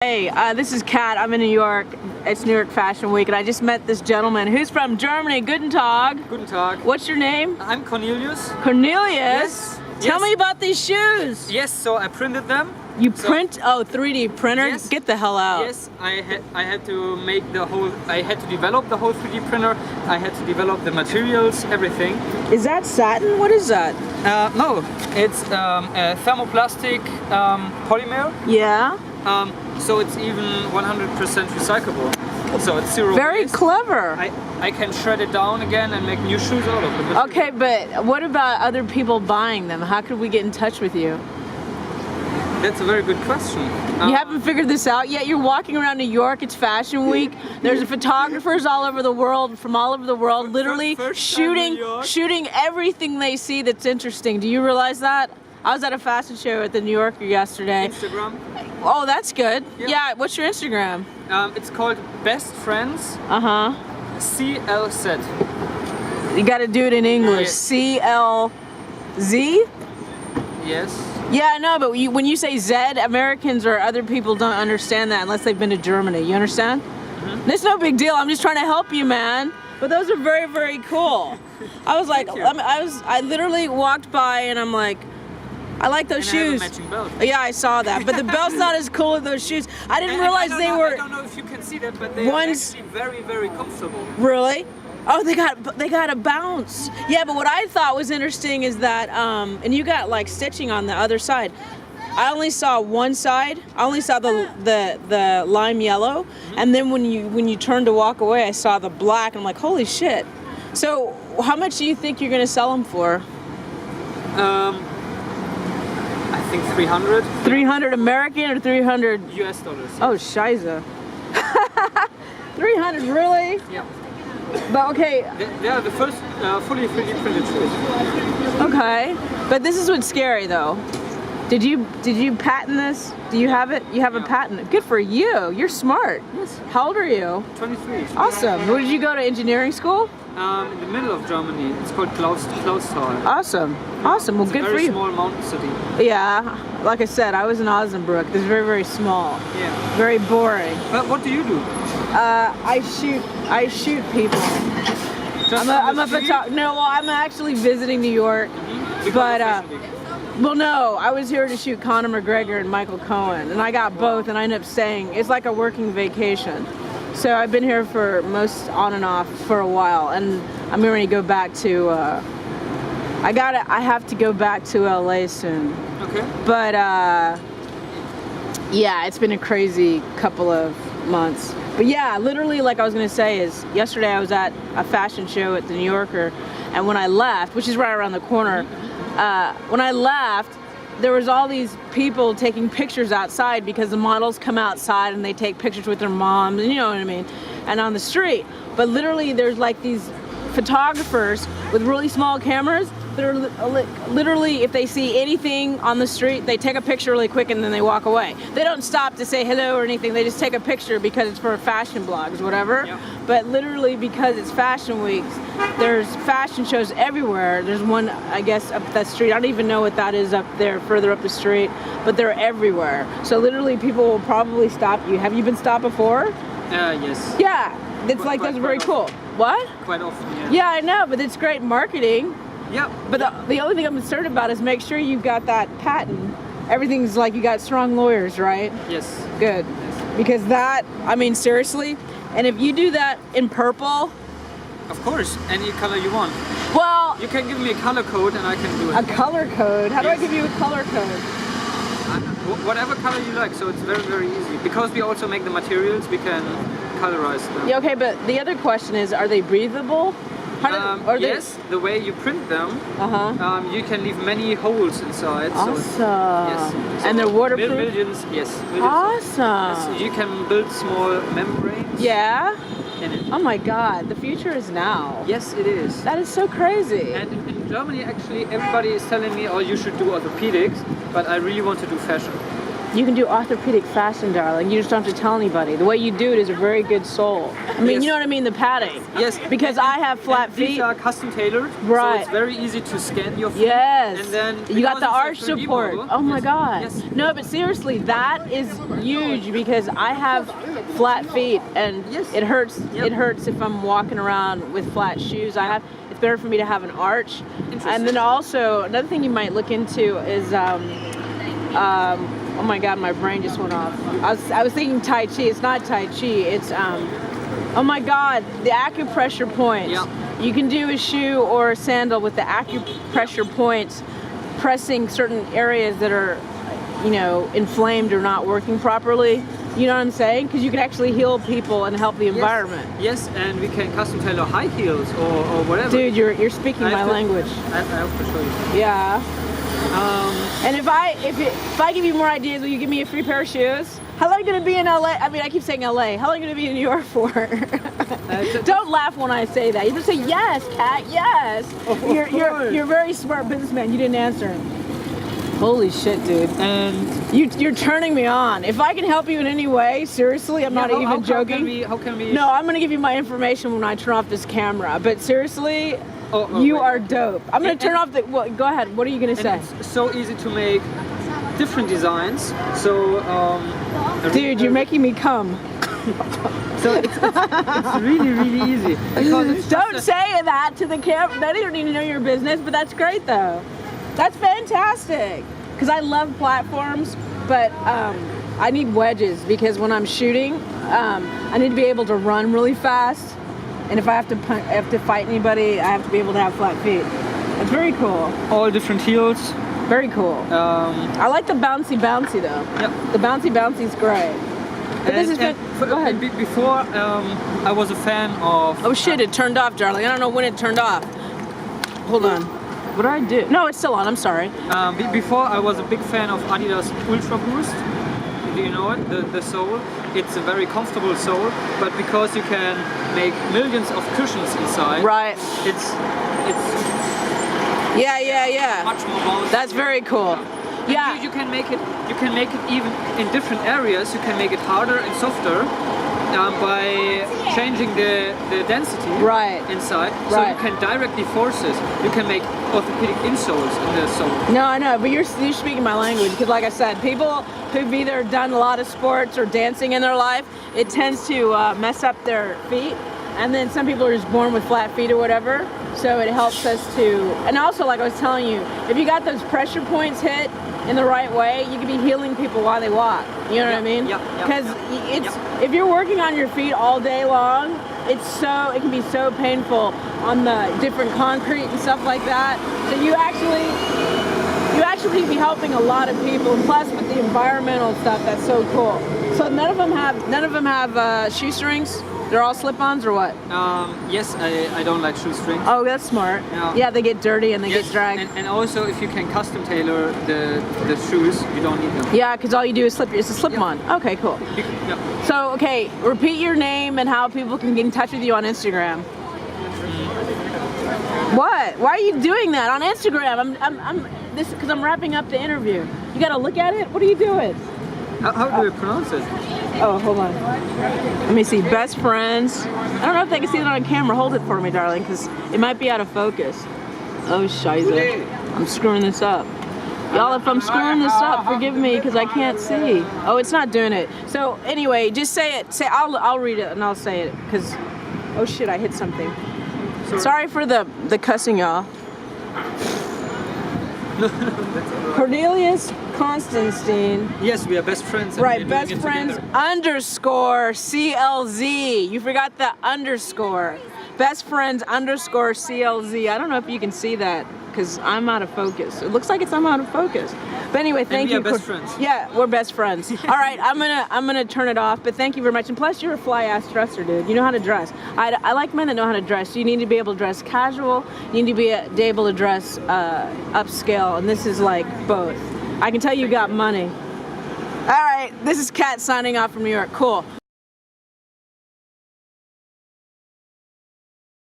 Hey, this is Kat. I'm in New York. It's New York Fashion Week, and I just met this gentleman who's from Germany. Guten Tag. Guten Tag. What's your name? I'm Cornelius. Cornelius? Yes. Tell me about these shoes. Yes, so I printed them. You print? Oh, 3D printer? Yes. Get the hell out. Yes, I had to make the whole, I had to develop the whole 3D printer. I had to develop the materials, everything. Is that satin? What is that? No, it's a thermoplastic polymer. Yeah. So it's even 100% recyclable. So it's zero Very waste. clever. I can shred it down again and make new shoes out of it. Okay, but what about other people buying them? How could we get in touch with you? That's a very good question. You haven't figured this out yet? You're walking around New York, it's Fashion Week. There's photographers all over the world, from all over the world, literally First time New York. shooting everything they see that's interesting. Do you realize that? I was at a fashion show at the New Yorker yesterday. Instagram. Oh, that's good. Yeah. Yeah, what's your Instagram? It's called Best Friends Uh-huh. CLZ. You gotta do it in English. Yeah. CLZ? Yes. Yeah, I know, but when you say Z, Americans or other people don't understand that unless they've been to Germany. You understand? Mm-hmm. It's no big deal. I'm just trying to help you, man. But those are very, very cool. I was like, Thank you. I literally walked by and I'm like, I like those And I have a shoes. matching belt. Yeah, I saw that. But the belt's not as cool as those shoes. I didn't And realize I they don't know, were. I don't know if you can see that, but they are Ones- actually very, very comfortable. Really? Oh, they got a bounce. Yeah, but what I thought was interesting is that, and you got like stitching on the other side. I only saw one side. I only saw the lime yellow, and then when you turned to walk away, I saw the black. And I'm like, holy shit! So, how much do you think you're gonna sell them for? I think 300 300 American or 300? US dollars. Oh, shiza. 300, really? Yeah. But okay, They are the first fully 3D printed shoes. okay. But this is what's scary, though. Did you patent this? Do you have it? You have a Yeah. patent. Good for you. You're smart. Yes. How old are you? 23. Awesome. Where did you go to engineering school? In the middle of Germany. It's called Clausthal. Awesome. Awesome. Well, It's good a for very you. small mountain city. Yeah. Like I said, I was in Osnabrück. It's very, very small. Yeah. Very boring. But what do you do? I shoot people. Just I'm on a the street? photographer. No, well, I'm actually visiting New York. Because But of Fashion Week. well, no, I was here to shoot Conor McGregor and Michael Cohen, and I got both, and I ended up staying. It's like a working vacation. So I've been here for most on and off for a while, and I'm ready to go back to. I have to go back to LA soon. Okay. But yeah, it's been a crazy couple of months. But yeah, literally, like I was gonna say is, yesterday I was at a fashion show at the New Yorker, and when I left, which is right around the corner, when I left, there was all these people taking pictures outside because the models come outside and they take pictures with their moms, you know what I mean, and on the street. But literally, there's like these photographers with really small cameras that are literally, if they see anything on the street, they take a picture really quick and then they walk away. They don't stop to say hello or anything. They just take a picture because it's for fashion blogs, whatever. Yeah. But literally, because it's fashion weeks, there's fashion shows everywhere. There's one, I guess, up that street. I don't even know what that is up there, further up the street, but they're everywhere. So literally, people will probably stop you. Have you been stopped before? Yes. Yeah, it's like, Quite that's very cool. often. What? Quite often, yes. Yeah, I know, but it's great marketing. Yeah. But the only thing I'm concerned about is make sure you've got that patent. Everything's like, you got strong lawyers, right? Yes. Good. Because that, I mean, seriously, and if you do that in purple, Of course, any color you want. well, You can give me a color code and I can do a it. color code. How do I Yes. give you a color code? Whatever color you like, so it's very, very easy. Because we also make the materials, we can colorize them. Yeah, okay, but the other question is, are they breathable? Are Yes, the way you print them, Uh-huh. you can leave many holes inside. Awesome. So yes. And they're waterproof? Millions, yes. Millions. Awesome. Yes, you can build small membranes Yeah? in it. Oh my God, the future is now. Yes, it is. That is so crazy. And in Germany, actually, everybody is telling me, oh, you should do orthopedics, but I really want to do fashion. You can do orthopedic fashion, darling. You just don't have to tell anybody. The way you do it is a very good soul. I mean, Yes. you know what I mean? The padding. Yes. Because I have flat And feet. These are custom tailored. Right. So it's very easy to scan your feet. Yes. And then you got because the it's a arch 3D support. model- Oh my Yes. god. Yes. No, but seriously, that is huge because I have flat feet and Yes. it hurts. Yep. It hurts if I'm walking around with flat shoes. It's better for me to have an arch. Interesting. And then also another thing you might look into is oh my god, my brain just went off. I was thinking Tai Chi. It's not Tai Chi. It's oh my god, the acupressure points. Yeah. You can do a shoe or a sandal with the acupressure points, pressing certain areas that are, you know, inflamed or not working properly. You know what I'm saying? Because you can actually heal people and help the environment. Yes, and we can custom tailor high heels or whatever. Dude, you're speaking I my have to- language. I have to show you. Yeah. And if I give you more ideas, will you give me a free pair of shoes? How long are you gonna be in LA? I mean, I keep saying LA. How long are you gonna be in New York for? Don't laugh when I say that. You just say yes, Kat. Yes. You're a very smart businessman. You didn't answer. Holy shit, dude. And You're turning me on. If I can help you in any way, seriously, I'm not even joking. How can we? No, I'm gonna give you my information when I turn off this camera. But seriously, Oh, you wait. are dope. I'm gonna And- turn off the. Well, go ahead. What are you gonna And say? it's so easy to make different designs. So, Dude, you're making me come. So it's really, really easy. Because it's just Don't a- say that to the camera. They don't need to know your business, but that's great though. That's fantastic. Because I love platforms, but I need wedges because when I'm shooting, I need to be able to run really fast. And if I have to fight anybody, I have to be able to have flat feet. It's very cool. all different heels. Very cool. I like the bouncy though. Yep. The bouncy is great. But this has been. Go ahead. Before, I was a fan of. Oh shit! It turned off, darling. I don't know when it turned off. Hold on. What did I do? No, it's still on. I'm sorry. Before, I was a big fan of Adidas Ultra Boost. Do you know it? The sole. It's a very comfortable sole, but because you can make millions of cushions inside, Right. it's Yeah. much more bouncy. That's very cool. And Yeah. you can make it. You can make it even in different areas. You can make it harder and softer by changing the density Right. inside. So Right. you can directly force it. You can make orthopedic insoles in the sole. No, I know, but you're speaking my language because, like I said, people who've either done a lot of sports or dancing in their life, it tends to mess up their feet. And then some people are just born with flat feet or whatever. So it helps us to, and also like I was telling you, if you got those pressure points hit in the right way, you can be healing people while they walk. You know what I mean? Yep, Because yep. if you're working on your feet all day long, it can be so painful on the different concrete and stuff like that. So you actually be helping a lot of people. Plus with the environmental stuff, that's so cool. So none of them have shoestrings. They're all slip-ons or what? Yes, I don't like shoestrings. Oh, that's smart. Yeah. Yeah, they get dirty and they Yes, get dragged. and also if you can custom tailor the shoes, you don't need them. Yeah, because all you do is slip. It's a slip-on. Okay, cool. Yeah. So, okay, repeat your name and how people can get in touch with you on Instagram. What? Why are you doing that on Instagram? I'm this because I'm wrapping up the interview. You gotta look at it. What are you doing? How do you pronounce it? Oh, hold on. Let me see. Best friends. I don't know if they can see it on camera. Hold it for me, darling, because it might be out of focus. Oh, shiza. I'm screwing this up. Y'all, if I'm screwing this up, forgive me because I can't see. Oh, it's not doing it. So anyway, just say it. I'll read it and I'll say it because. Oh shit! I hit something. Sorry for the cussing, y'all. Cornelius Constantine. Yes, we are best friends. And Right, we're best doing it friends together. underscore CLZ. You forgot the underscore. Best friends underscore CLZ. I don't know if you can see that because I'm out of focus. It looks like I'm out of focus. But anyway, thank we you. are best friends. Yeah, we're best friends. All right, I'm gonna turn it off. But thank you very much. And plus, you're a fly ass dresser, dude. You know how to dress. I like men that know how to dress. You need to be able to dress casual. You need to be able to dress upscale. And this is like both. I can tell you got money. All right, this is Kat signing off from New York. Cool.